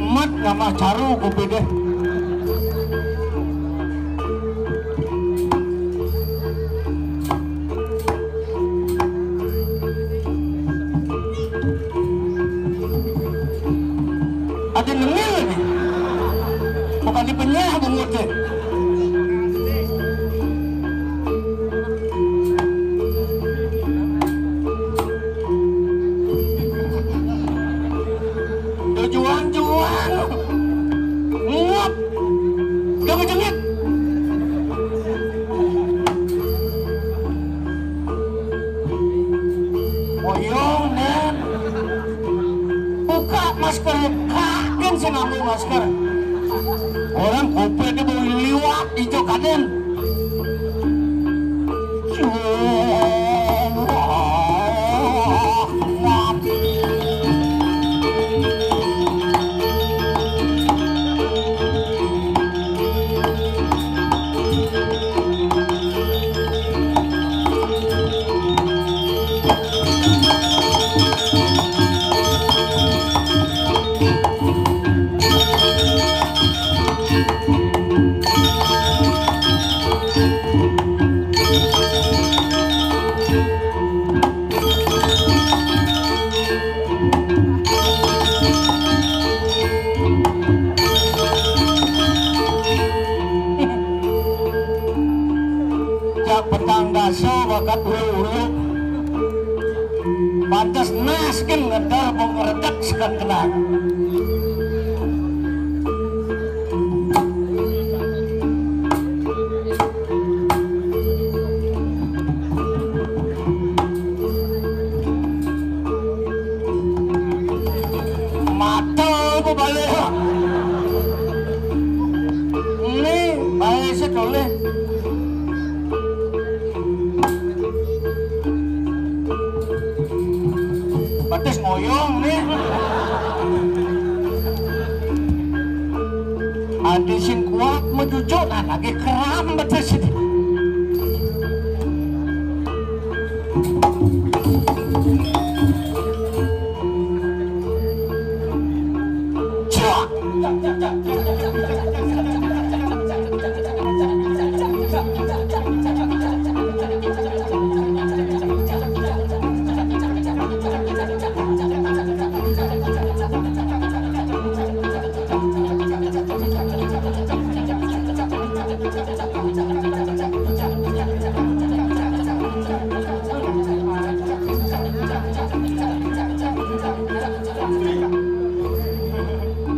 Gemet nama caru kopi deh. Ada nengil nih. Bukan dipenyah bungut deh. Juang-juang nguap jangan jengit boyong nen buka masker kagen sih ngambil masker orang kopi dia mau liwat hijau kaden petang daso bakat ulu-ulu pantas naskin ngedar mau ngeredak sekan kena mata apa balik ini baik sekali batis ngoyong nih ada sing kuat menjujuk nah lagi keram batis ini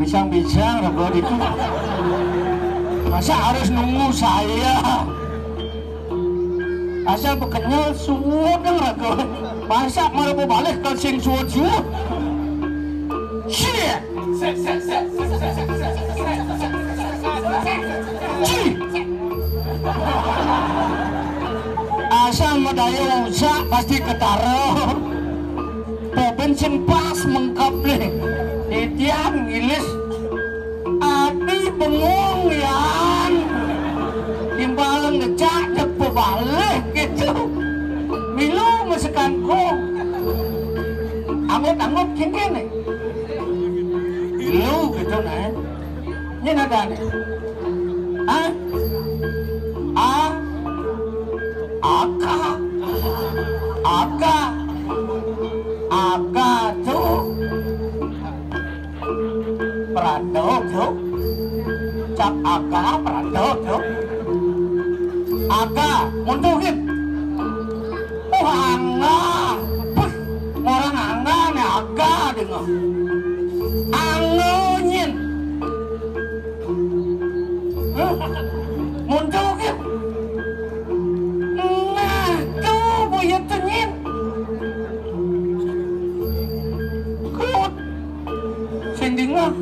Bisang-bisang Ragot itu masa harus nunggu saya asal bekenyal suwot dong Ragot masa mau balik ke sing suwot-suwot shit asal medaya usah pasti ketara po bensin pas mengkap nih Titian ngilis adi bengong yan timbalang ngecak depo balik gitu milu masakan ko angot-angot kini milu gitu nih ini nada nih Aga tuh Prado tuh cap aga Prado tuh aga muntuhin angga orang angga nih aga dengar angonyin muntuhin nah tuh buyut tunyin kut sendingan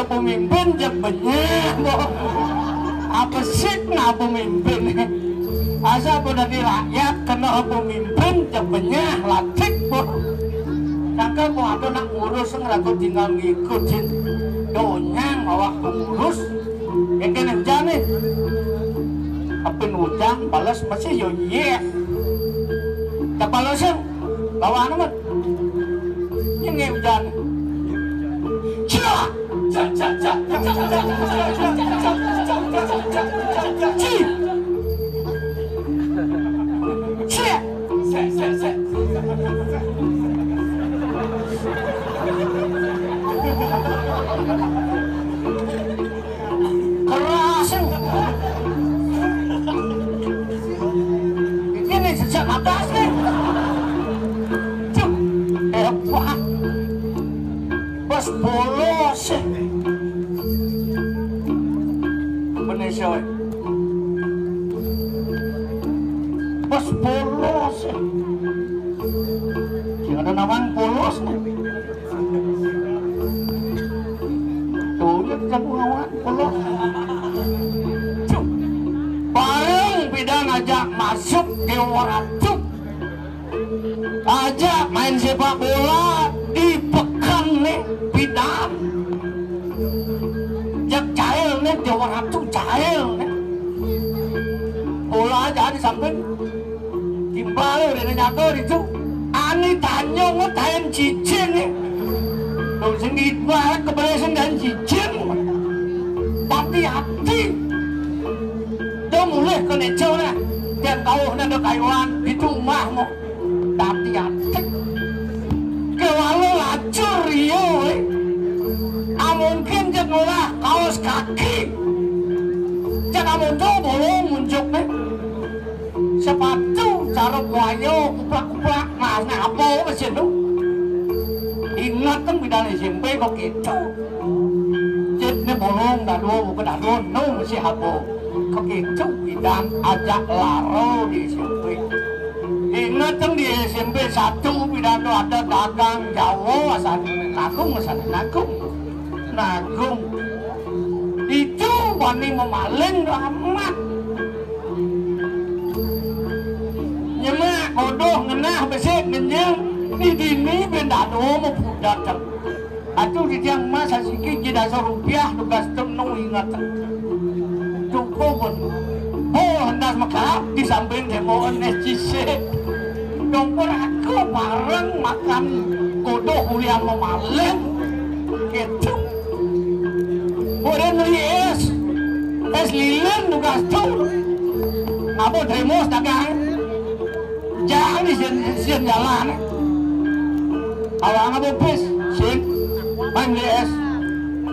pemimpin jebenya apa sih na pemimpin asa udah di rakyat kena pemimpin jebenya latih sangka kok ada nak ngurus ngeratu tinggal ngikutin donyang awak ngurus ya kena jane apin udang balas masih yo ye tak balasan bawa amat yang hujan Cia, cia, cia, cia, cia, cia, cia, cia, cia, kerasan ini sejak atas nih wah bos bolos bener sih bos bolos jangan ada namanya bolos tuh lihat jago lawan bolos bareng bidang ajak masuk ke waratu ajak main sepak bola di pekan nih bidang jak cair nih di waratu cair nih bola aja di samping timbal udah nyata itu ani tanyong ngetahin cicin nih dong sendiri banget keberatan dan cicin tapi hati dia mulai kena nih dan kau nada kayuan di rumahmu tapi hati kewalau lacur yo mungkin janganlah kaos kaki jangan muncul bolong muncul nih sepatu cara kuayo kuplak-kuplak nah apa mesin tuh ingat kan bidang SMP kok gitu jadi bolong dado bukan dado no masih apa kok gitu bidang ajak laro di SMP ingat kan di SMP 1 bidang itu ada dagang Jawa asal nagung itu wani memaling amat nyemak bodoh ngenah besek ngenyang di dini benda doa mau datang atuh di tiang masa sikit jadi rupiah tugas temnu ingat cukup pun hendak makan di samping demo NSCC dompor aku bareng makan bodoh kuliah memaling gitu boleh beli es lilin tugas tuh apa demo dagang jangan di sini jalan awang apa pes sin main beli es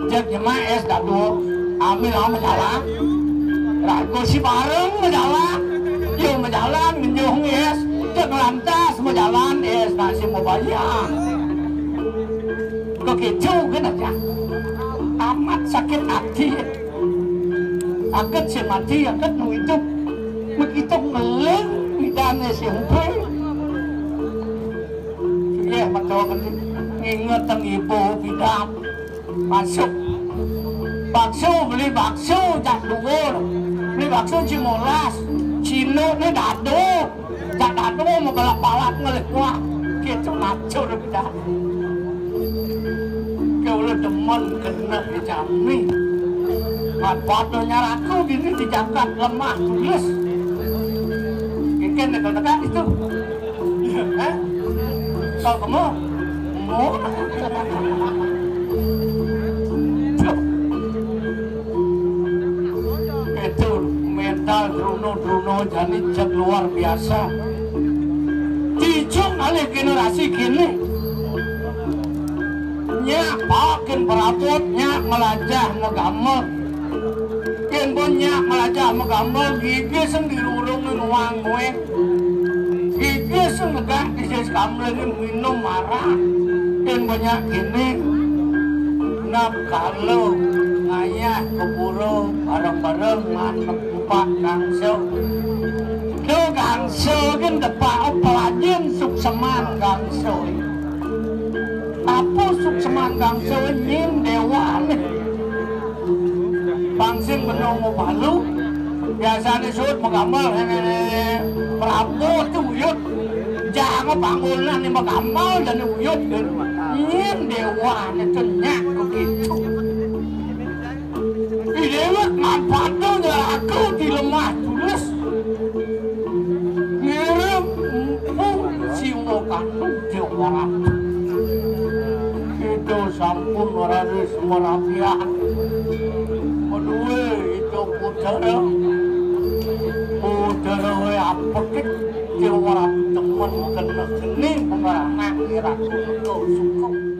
jadi main es dadu ambil sama jalan ragu si bareng menjalan yuk menjalan menjuang es cek lantas menjalan es nasi mau bayar kok gitu kan aja amat sakit hati akad si mati akad nu hidup begitu ngeleng bidangnya SMP ya betul ingat tentang ibu bidang masuk bakso beli bakso jak dugur beli bakso cimolas cino ini dado jak dado mau galak balak ngelik wah gitu ngaco udah bidang kau udah demen kena dijami fotonya aku gini dijakat lemah tulis ikan dekat-dekat itu kalau kamu mau itu mental Bruno jadi cek luar biasa dijung oleh generasi kini nyak pakin perabotnya melajah megamel ken bonyak melajah megamel gigi sendiri urung nguang gue gigi senegak disis kamu lagi minum marah ken banyak ini nap kalau ngayah keburu bareng-bareng mantep lupa gangso do gangso kan depak pelajin sukseman gangso apa sukseman gangso nyim dewa nih sing menunggu balu biasanya sud menggambar Prabu itu uyut jangan bangunan ini menggambar dan uyut ini dewa itu nyak begitu dewa manfaatnya aku di lemah tulus ngirim siwokan dewa itu sampun wararis merapiak kedua itu putera we apa kit dewa teman kena seni pengarang akhirat itu suka